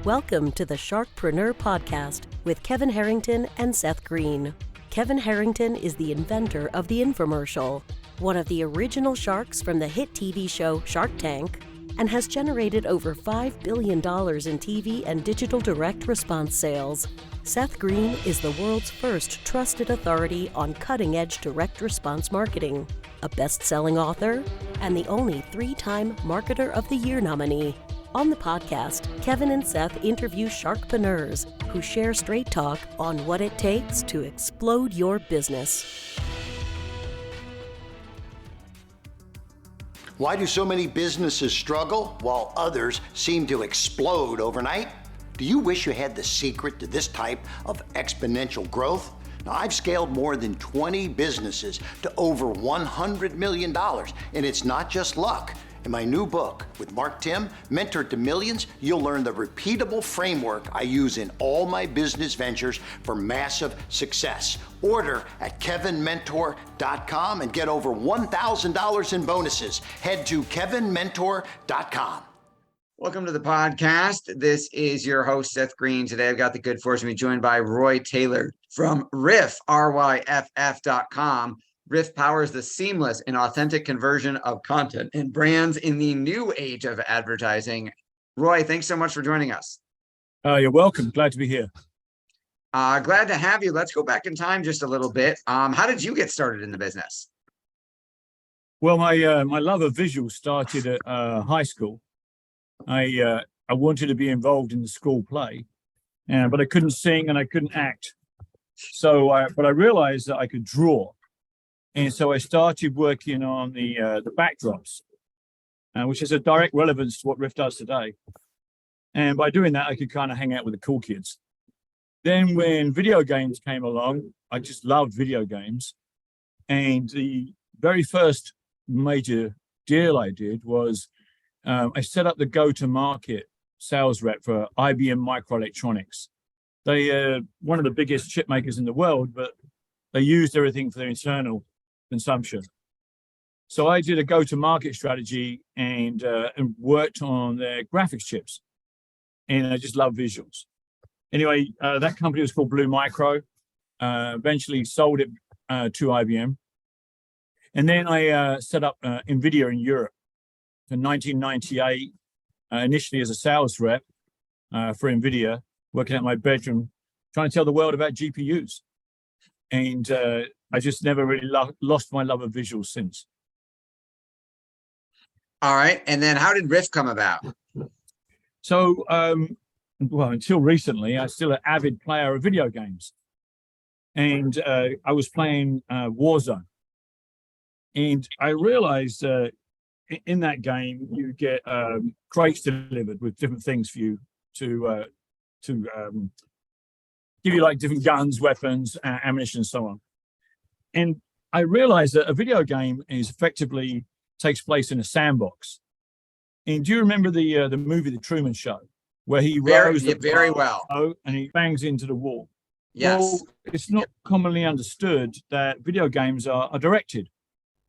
Welcome to the Sharkpreneur podcast with Kevin Harrington and Seth Greene. Kevin Harrington is the inventor of the infomercial, one of the original sharks from the hit TV show Shark Tank, and has generated over $5 billion in TV and digital direct response sales. Seth Greene is the world's first trusted authority on cutting-edge direct response marketing, a best-selling author, and the only 3-time Marketer of the Year nominee. On the podcast, Kevin and Seth interview Sharkpreneurs who share straight talk on what it takes to explode your business. Why do so many businesses struggle while others seem to explode overnight? Do you wish you had the secret to this type of exponential growth? Now, I've scaled more than 20 businesses to over $100 million, and it's not just luck. In my new book with Mark Tim, Mentor to Millions, you'll learn the repeatable framework I use in all my business ventures for massive success. Order at kevinmentor.com and get over $1,000 in bonuses. Head to kevinmentor.com. Welcome to the podcast. This is your host, Seth Greene. Today, I've got the good fortune to be joined by Roy Taylor from Ryff, RYFF.com. Ryff powers the seamless and authentic conversion of content and brands in the new age of advertising. Roy, thanks so much for joining us. You're welcome. Glad to be here. Glad to have you. Let's go back in time just a little bit. How did you get started in the business? Well, my love of visuals started at high school. I wanted to be involved in the school play, but I couldn't sing and I couldn't act. But I realized that I could draw. And so I started working on the backdrops, which is a direct relevance to what Ryff does today. And by doing that, I could kind of hang out with the cool kids. Then when video games came along, I just loved video games. And the very first major deal I did was I set up the go-to-market sales rep for IBM Microelectronics. They are one of the biggest chip makers in the world, but they used everything for their internal consumption. So I did a go-to-market strategy and worked on their graphics chips. And I just love visuals. Anyway, that company was called Blue Micro. Eventually sold it to IBM. And then I set up NVIDIA in Europe in 1998, initially as a sales rep for NVIDIA, working at my bedroom, trying to tell the world about GPUs. And I just never really lost my love of visuals since. All right. And then how did Ryff come about? So, well, until recently, I was still an avid player of video games. And I was playing Warzone. And I realized in that game, you get crates delivered with different things for you to give you like different guns, weapons, ammunition, and so on. And I realized that a video game is effectively takes place in a sandbox. And do you remember the movie The Truman Show, where he rows very well and he bangs into the wall? Yes. Well, it's not commonly understood that video games are directed.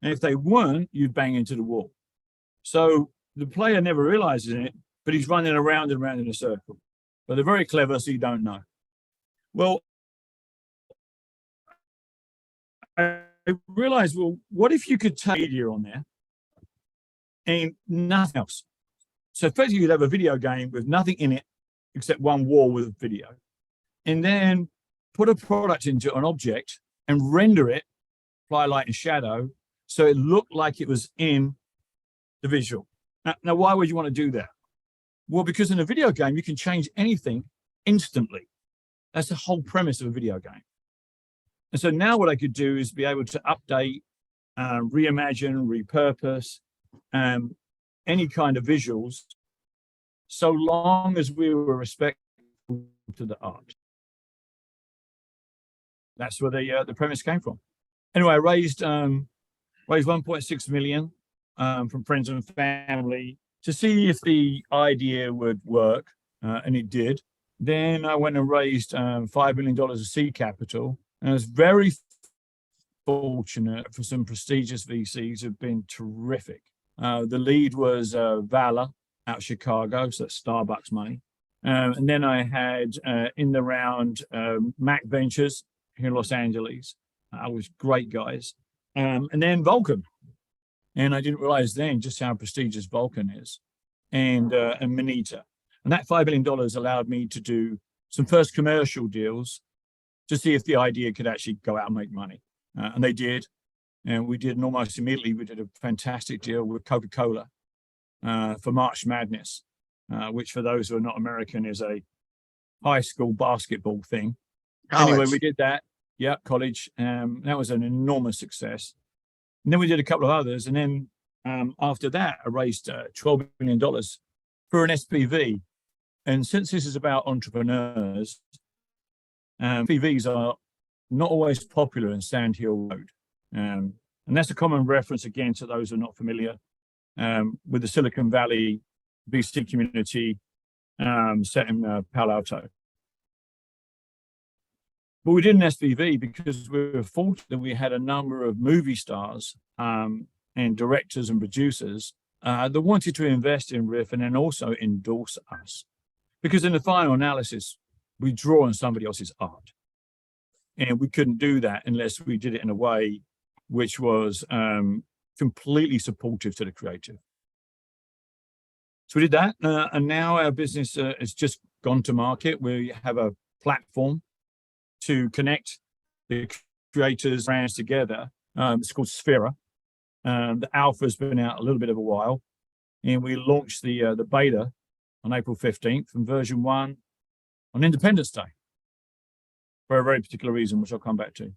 And if they weren't, you'd bang into the wall. So the player never realizes it, but he's running around and around in a circle. But they're very clever, so you don't know. Well, I realized, well, what if you could take media on there and nothing else? So effectively, you'd have a video game with nothing in it except one wall with video. And then put a product into an object and render it, apply light and shadow, so it looked like it was in the visual. Now, why would you want to do that? Well, because in a video game, you can change anything instantly. That's the whole premise of a video game. And so now what I could do is be able to update, reimagine, repurpose any kind of visuals, so long as we were respectful to the art. That's where the premise came from. Anyway, I raised 1.6 million from friends and family to see if the idea would work, and it did. Then I went and raised $5 million of seed capital. And I was very fortunate for some prestigious VCs who've been terrific. The lead was Valor out of Chicago, so that's Starbucks money. And then I had in the round Mac Ventures here in Los Angeles. I was great guys. And then Vulcan. And I didn't realize then just how prestigious Vulcan is. And Moneta. And that $5 billion allowed me to do some first commercial deals to see if the idea could actually go out and make money. And they did. And we did, and almost immediately, we did a fantastic deal with Coca-Cola for March Madness, which for those who are not American is a high school basketball thing. College. Anyway, we did that. Yeah, college. That was an enormous success. And then we did a couple of others. And then after that, I raised $12 million for an SPV. And since this is about entrepreneurs, SPVs are not always popular in Sand Hill Road. And that's a common reference, again, to those who are not familiar with the Silicon Valley VC community set in Palo Alto. But we did an SPV because we were fortunate that we had a number of movie stars and directors and producers that wanted to invest in Ryff and then also endorse us. Because in the final analysis, we draw on somebody else's art. And we couldn't do that unless we did it in a way which was completely supportive to the creative. So we did that. And now our business has just gone to market. We have a platform to connect the creators' brands together. It's called Sphera. The alpha's been out a little bit of a while. And we launched the beta on April 15th and version 1 on Independence Day for a very particular reason, which I'll come back to.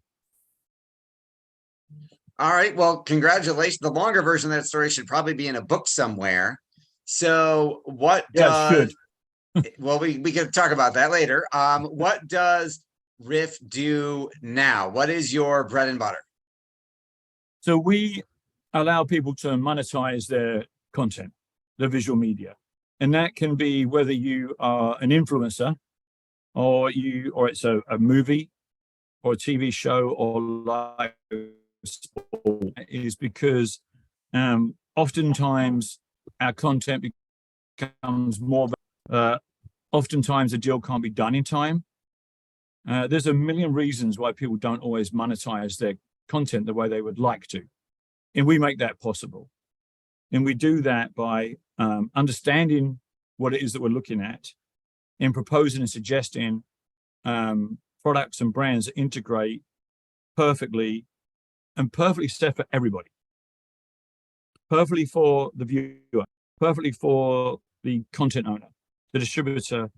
All right. Well, congratulations. The longer version of that story should probably be in a book somewhere. So what does, well, we can talk about that later. What does Ryff do now? What is your bread and butter? So we allow people to monetize their content, their visual media. And that can be whether you are an influencer or it's a movie or a TV show or live sport, is because oftentimes our content becomes more, oftentimes a deal can't be done in time. There's a million reasons why people don't always monetize their content the way they would like to. And we make that possible. And we do that by understanding what it is that we're looking at and proposing and suggesting products and brands that integrate perfectly and perfectly set for everybody. Perfectly for the viewer, perfectly for the content owner, the distributor,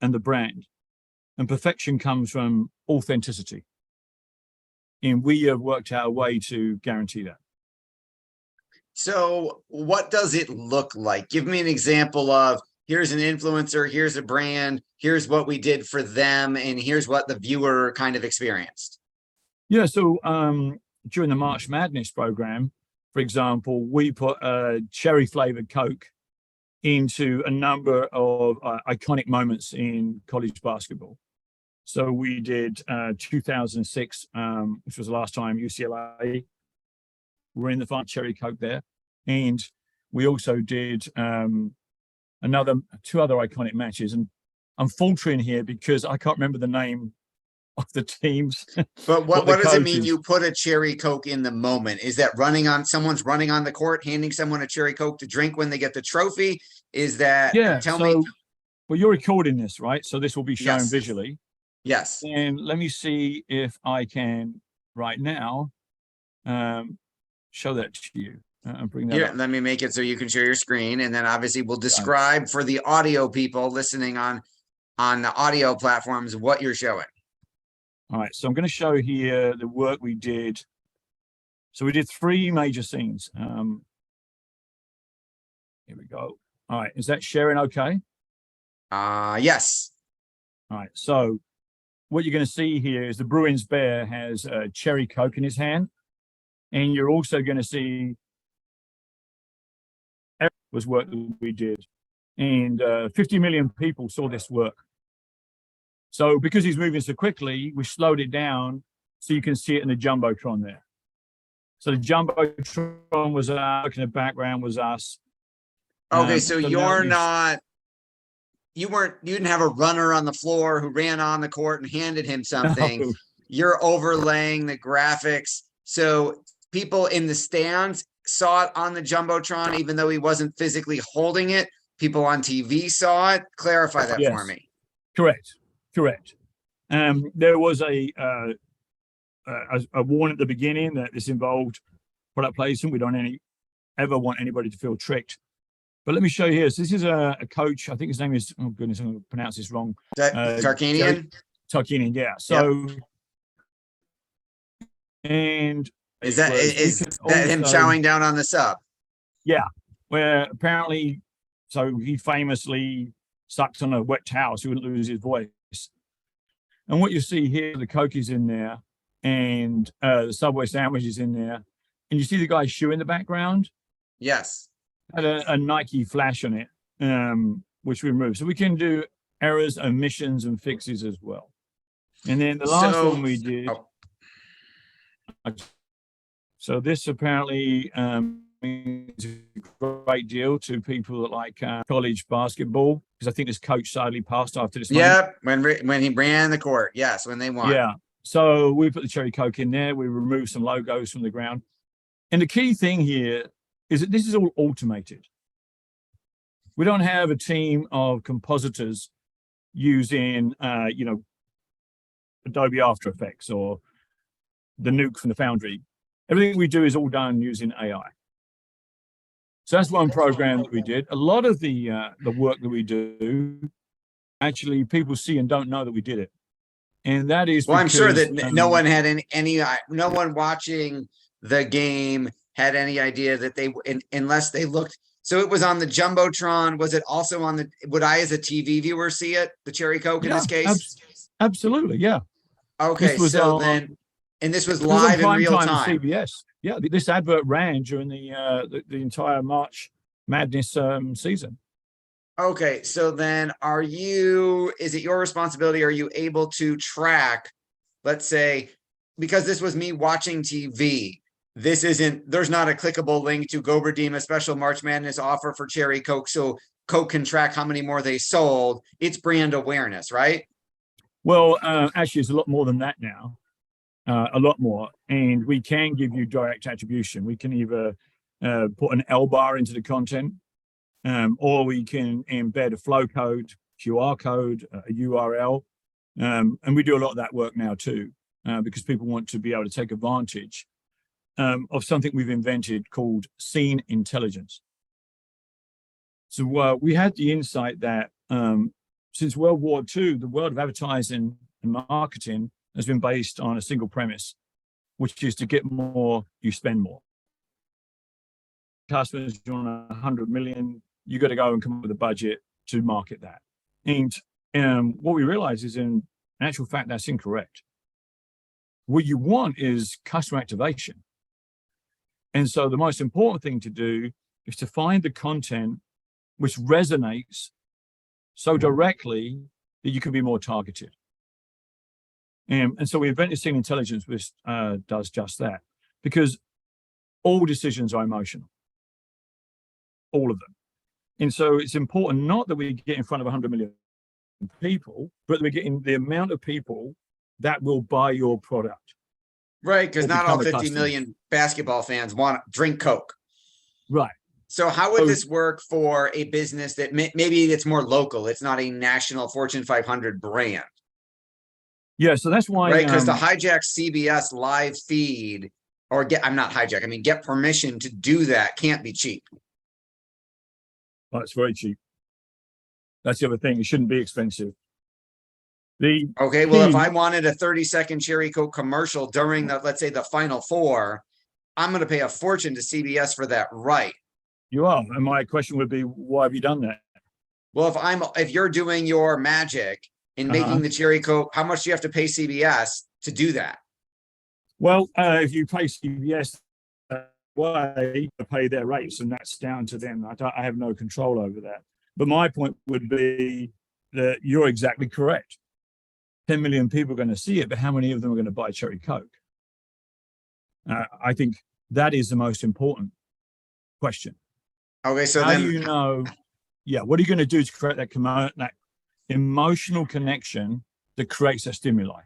and the brand. And perfection comes from authenticity. And we have worked out a way to guarantee that. So what does it look like? Give me an example of, here's an influencer, here's a brand, here's what we did for them, and here's what the viewer kind of experienced. Yeah, so during the March Madness program, for example, we put a cherry flavored Coke into a number of iconic moments in college basketball. So we did 2006, which was the last time UCLA were in the final, cherry Coke there. And we also did two other iconic matches. And I'm faltering here because I can't remember the name of the teams. But what does it mean you put a cherry Coke in the moment? Is that someone's running on the court, handing someone a cherry Coke to drink when they get the trophy? Is that, tell me. Well, you're recording this, right? So this will be shown visually. Yes. And let me see if I can right now show that to you and bring that up. Let me make it so you can share your screen. And then obviously we'll describe for the audio people listening on the audio platforms what you're showing. All right, so I'm going to show here the work we did. So we did 3 major scenes. Here we go. All right, is that sharing okay? Yes. All right, so what you're going to see here is the Bruins bear has a cherry Coke in his hand. And you're also going to see was work that we did. And 50 million people saw this work. So because he's moving so quickly, we slowed it down so you can see it in the Jumbotron there. So the Jumbotron was in the background was us. Okay, so you're not you didn't have a runner on the floor who ran on the court and handed him something. No. You're overlaying the graphics. So people in the stands saw it on the Jumbotron, even though he wasn't physically holding it. People on TV saw it. Clarify that for me. Correct. There was a warning at the beginning that this involved product placement. We don't ever want anybody to feel tricked. But let me show you here. So this is a coach. I think his name is, oh goodness, I'm going to pronounce this wrong. Tarkanian? Tarkanian, yeah. So, yep. And is that him chowing down on the sub? Yeah, where apparently, so he famously sucked on a wet towel so he wouldn't lose his voice. And what you see here, the Coke is in there, and the Subway sandwich is in there, and you see the guy's shoe in the background. Yes. Had a Nike flash on it, which we removed. So we can do errors, omissions, and fixes as well. And then the last one we did. So this apparently means a great deal to people that like college basketball, because I think this coach sadly passed after this. Yep, when he ran the court. Yes, when they won. Yeah. So we put the cherry Coke in there. We removed some logos from the ground. And the key thing here is that this is all automated. We don't have a team of compositors using, Adobe After Effects or the Nuke from the Foundry. Everything we do is all done using AI. So that's one program that we did. A lot of the work that we do, actually, people see and don't know that we did it, and that is. Well, because, I'm sure that no one had no one watching the game had any idea that unless they looked. So it was on the Jumbotron. Was it also on the? Would I, as a TV viewer, see it? The cherry Coke in this case. Absolutely, yeah. Okay, so then. And this was live in real time. CBS. Yeah, this advert ran during the entire March Madness season. Okay, so then is it your responsibility? Are you able to track, let's say, because this was me watching TV, there's not a clickable link to go redeem a special March Madness offer for Cherry Coke, so Coke can track how many more they sold. It's brand awareness, right? Well, actually, it's a lot more than that now. A lot more, and we can give you direct attribution. We can either put an L bar into the content, or we can embed a flow code, QR code, a URL, and we do a lot of that work now too, because people want to be able to take advantage of something we've invented called scene intelligence. So we had the insight that since World War II, the world of advertising and marketing has been based on a single premise, which is to get more, you spend more. Customers, you want 100 million, you got to go and come up with a budget to market that. And what we realize is, in actual fact, that's incorrect. What you want is customer activation. And so the most important thing to do is to find the content which resonates so directly that you can be more targeted. And so we invented scene intelligence, which does just that, because all decisions are emotional, all of them. And so it's important not that we get in front of 100 million people, but we're getting the amount of people that will buy your product. Right, because not all 50 million basketball fans want to drink Coke. Right. So how would this work for a business that maybe it's more local? It's not a national Fortune 500 brand. Yeah, so that's why, right? Because to hijack CBS live feed, or get permission to do that can't be cheap. Well, it's very cheap. That's the other thing. It shouldn't be expensive. If I wanted a 30-second Cherry Coke commercial during let's say the Final Four, I'm going to pay a fortune to CBS for that, right? You are, and my question would be, why have you done that? Well, if you're doing your magic in making the Cherry Coke, how much do you have to pay CBS to do that? Well, if you pay CBS way to pay their rates, and that's down to them. I have no control over that. But my point would be that you're exactly correct. 10 million people are going to see it, but how many of them are going to buy Cherry Coke? I think that is the most important question. Okay, so how do you know? Yeah, what are you going to do to create that emotional connection that creates a stimuli.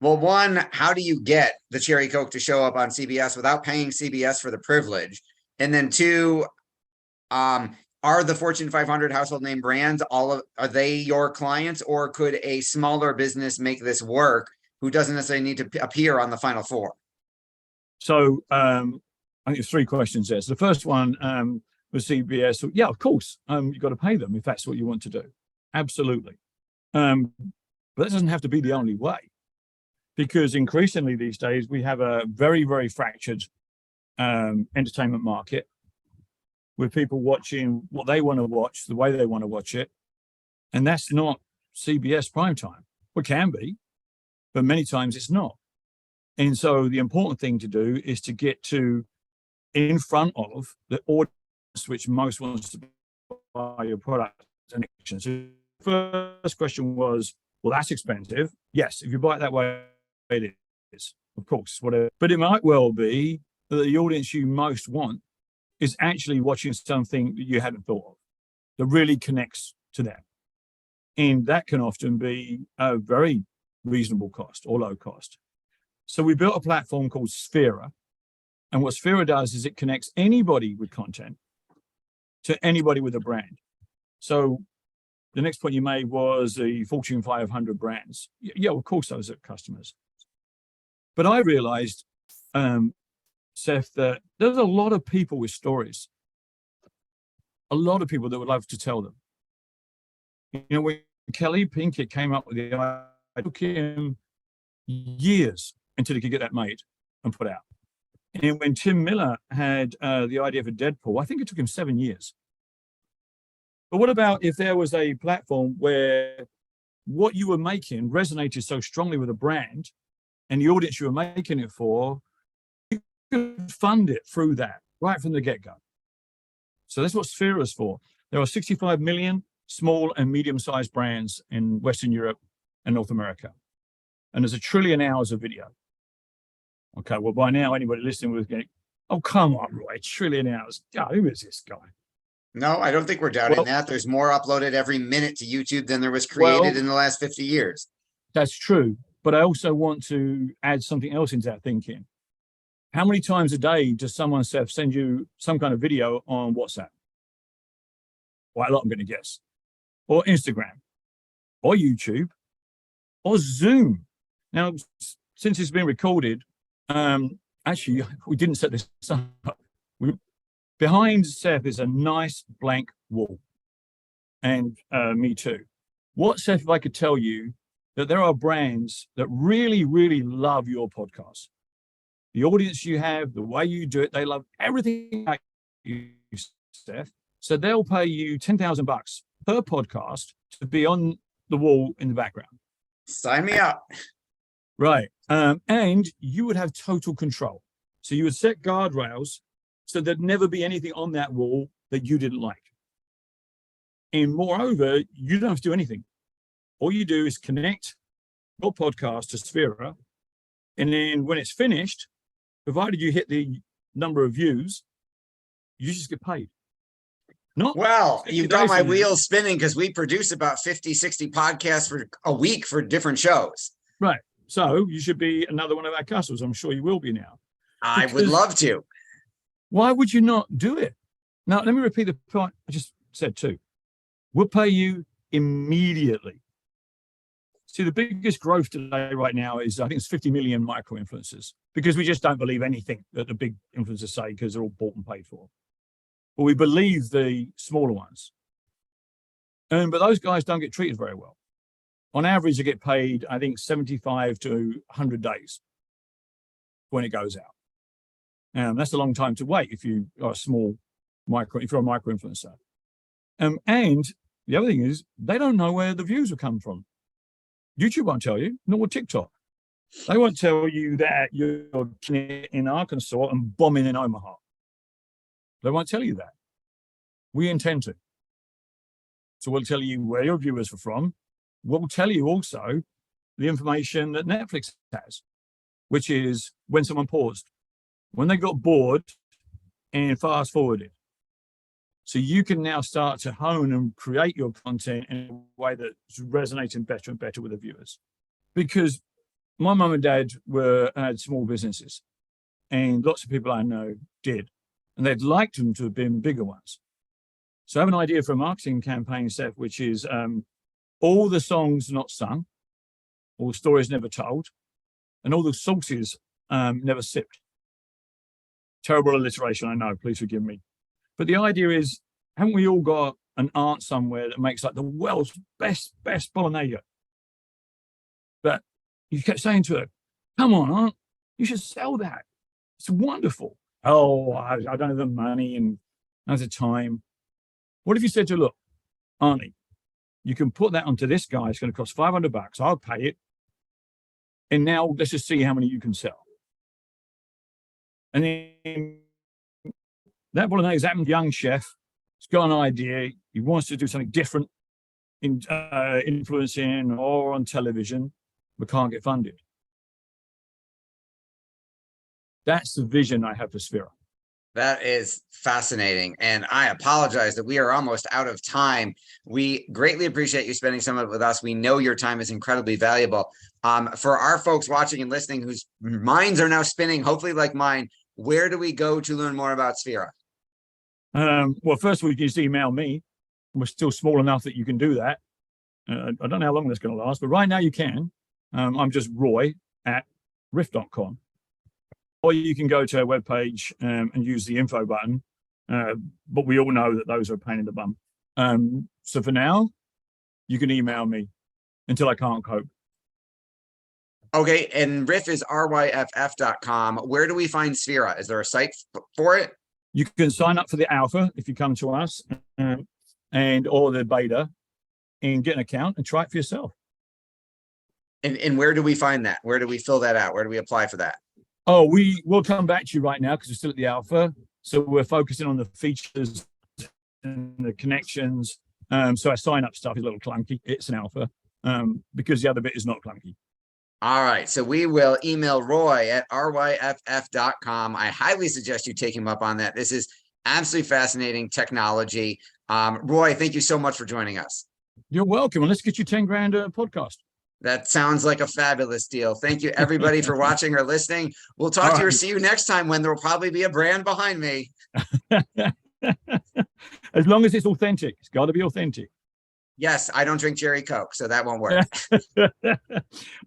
Well, one, how do you get the Cherry Coke to show up on CBS without paying CBS for the privilege? And then two, are the Fortune 500 household name brands, are they your clients, or could a smaller business make this work who doesn't necessarily need to appear on the Final Four? So I think there's three questions there. So the first one was CBS. Yeah, of course, you've got to pay them if that's what you want to do. Absolutely. But that doesn't have to be the only way, because increasingly these days we have a very, very fractured entertainment market with people watching what they want to watch, the way they want to watch it. And that's not CBS primetime. Well, it can be, but many times it's not. And so the important thing to do is to get to in front of the audience which most wants to buy your product. So the first question was, well, that's expensive. Yes, if you buy it that way, it is, of course, whatever. But it might well be that the audience you most want is actually watching something that you hadn't thought of, that really connects to them. And that can often be a very reasonable cost or low cost. So we built a platform called Sphera. And what Sphera does is it connects anybody with content to anybody with a brand. So the next point you made was the Fortune 500 brands. Yeah, of course, those are customers. But I realized, Seth, that there's a lot of people with stories, a lot of people that would love to tell them. You know, when Kelly Pinkett came up with the idea, it took him years until he could get that made and put out. And when Tim Miller had the idea for Deadpool, I think it took him 7 years. But what about if there was a platform where what you were making resonated so strongly with a brand and the audience you were making it for, you could fund it through that right from the get-go. So that's what Sphera is for. There are 65 million small and medium-sized brands in Western Europe and North America. And there's 1 trillion hours of video. Okay, well, by now, anybody listening was going, oh, come on, Roy, 1 trillion hours. Oh, who is this guy? No, I don't think we're doubting that. There's more uploaded every minute to YouTube than there was created in the last 50 years. That's true. But I also want to add something else into that thinking. How many times a day does someone, Seth, send you some kind of video on WhatsApp? Quite a lot, I'm going to guess. Or Instagram, or YouTube, or Zoom. Now, since it's been recorded, actually, we didn't set this up. Behind Seth is a nice blank wall, and me too. What, Seth, if I could tell you that there are brands that really, really love your podcast, the audience you have, the way you do it, they love everything about you, Seth. So they'll pay you $10,000 per podcast to be on the wall in the background. Sign me up. Right. And you would have total control. So you would set guardrails so there'd never be anything on that wall that you didn't like. And moreover, you don't have to do anything. All you do is connect your podcast to Sphera. And then when it's finished, provided you hit the number of views, you just get paid. Not well, you've got my wheels spinning because we produce about 50, 60 podcasts for a week for different shows. Right. So you should be another one of our customers. I'm sure you will be now. I would love to. Why would you not do it? Now, let me repeat the point I just said too. We'll pay you immediately. See, the biggest growth today right now is, I think it's 50 million micro influencers, because we just don't believe anything that the big influencers say because they're all bought and paid for. But we believe the smaller ones. But those guys don't get treated very well. On average, they get paid, I think, 75 to 100 days when it goes out. That's a long time to wait if you are if you're a micro influencer. And the other thing is, they don't know where the views will come from. YouTube won't tell you, nor will TikTok. They won't tell you that you're in Arkansas and bombing in Omaha. They won't tell you that. We intend to. So we'll tell you where your viewers are from. We'll tell you also the information that Netflix has, which is when someone paused, when they got bored and fast forwarded. So you can now start to hone and create your content in a way that's resonating better and better with the viewers. Because my mum and dad had small businesses, and lots of people I know did, and they'd liked them to have been bigger ones. So I have an idea for a marketing campaign, Seth, which is all the songs not sung, all the stories never told, and all the sauces never sipped. Terrible alliteration, I know, please forgive me. But the idea is, haven't we all got an aunt somewhere that makes like the world's best bolognese? But you kept saying to her, come on, aunt, you should sell that. It's wonderful. Oh, I don't have the money and I don't have the time. What if you said to her, look, auntie, you can put that onto this guy. It's going to cost $500. I'll pay it. And now let's just see how many you can sell. And then that bolognese, that young chef, he's got an idea. He wants to do something different in influencing or on television, but can't get funded. That's the vision I have for Sphera. That is fascinating. And I apologize that we are almost out of time. We greatly appreciate you spending some of it with us. We know your time is incredibly valuable. For our folks watching and listening whose minds are now spinning, hopefully like mine, where do we go to learn more about Sphera? Well, first of all, you can just email me. We're still small enough that you can do that. I don't know how long that's going to last, but right now you can. I'm just roy@ryff.com. Or you can go to our webpage and use the info button. But we all know that those are a pain in the bum. So for now, you can email me until I can't cope. Okay, and Ryff is ryff.com. Where do we find Sphera? Is there a site for it? You can sign up for the alpha if you come to us, or the beta, and get an account and try it for yourself. And where do we find that? Where do we fill that out? Where do we apply for that? Oh, we'll come back to you right now because we're still at the alpha. So we're focusing on the features and the connections. So our sign up stuff is a little clunky. It's an alpha because the other bit is not clunky. All right. So we will email roy@ryff.com. I highly suggest you take him up on that. This is absolutely fascinating technology. Roy, thank you so much for joining us. You're welcome. And let's get you 10 grand a podcast. That sounds like a fabulous deal. Thank you, everybody, for watching or listening. We'll talk to you or see you next time when there will probably be a brand behind me. As long as it's authentic. It's got to be authentic. Yes, I don't drink Cherry Coke, so that won't work.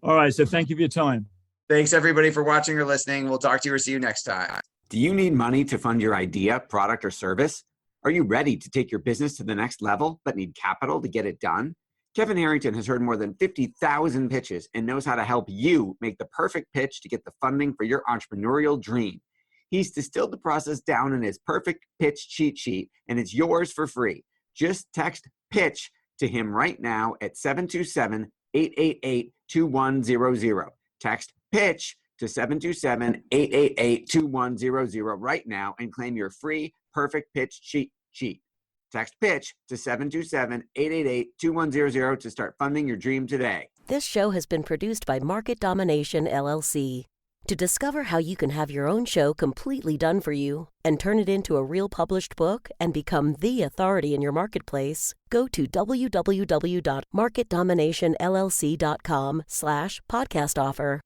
All right. So thank you for your time. Thanks, everybody, for watching or listening. We'll talk to you or see you next time. Do you need money to fund your idea, product, or service? Are you ready to take your business to the next level, but need capital to get it done? Kevin Harrington has heard more than 50,000 pitches and knows how to help you make the perfect pitch to get the funding for your entrepreneurial dream. He's distilled the process down in his perfect pitch cheat sheet, and it's yours for free. Just text PITCH to him right now at 727-888-2100. Text PITCH to 727-888-2100 right now and claim your free perfect pitch cheat sheet. Text PITCH to 727-888-2100 to start funding your dream today. This show has been produced by Market Domination, LLC. To discover how you can have your own show completely done for you and turn it into a real published book and become the authority in your marketplace, go to www.marketdominationllc.com/podcast offer.